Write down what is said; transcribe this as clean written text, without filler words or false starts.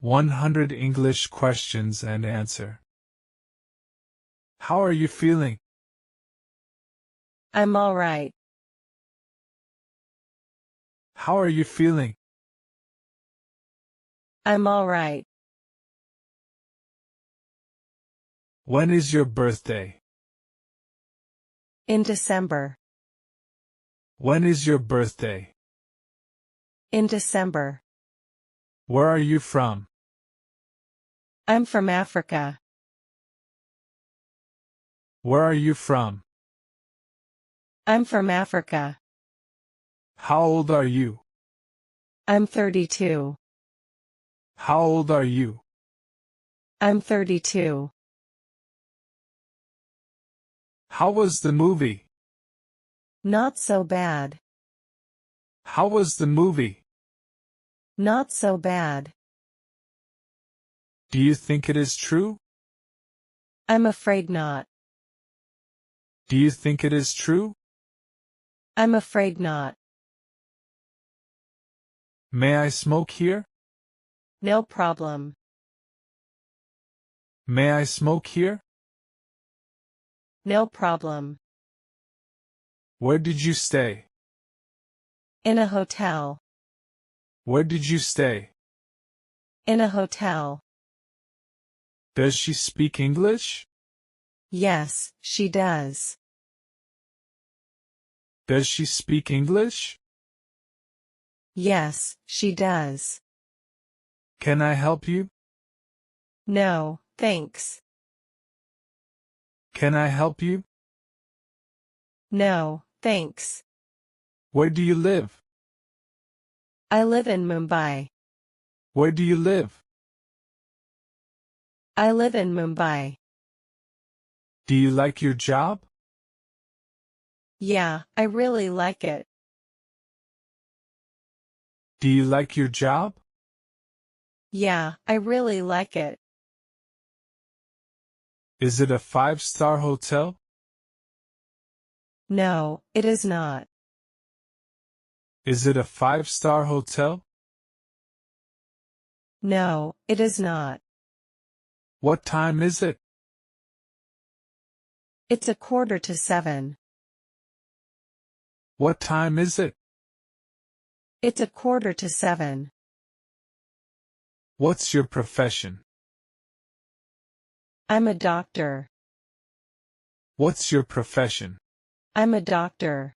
100 English questions and answer. How are you feeling? I'm all right. How are you feeling? I'm all right. When is your birthday? In December. When is your birthday? In December. Where are you from? I'm from Africa. Where are you from? I'm from Africa. How old are you? I'm 32. How old are you? I'm 32. How was the movie? Not so bad. How was the movie? Not so bad. Do you think it is true? I'm afraid not. Do you think it is true? I'm afraid not. May I smoke here? No problem. May I smoke here? No problem. Where did you stay? In a hotel. Where did you stay? In a hotel. Does she speak English? Yes, she does. Does she speak English? Yes, she does. Can I help you? No, thanks. Can I help you? No, thanks. Where do you live? I live in Mumbai. Where do you live? I live in Mumbai. Do you like your job? Yeah, I really like it. Do you like your job? Yeah, I really like it. Is it a 5-star hotel? No, it is not. Is it a 5-star hotel? No, it is not. What time is it? It's 6:45. What time is it? It's 6:45. What's your profession? I'm a doctor. What's your profession? I'm a doctor.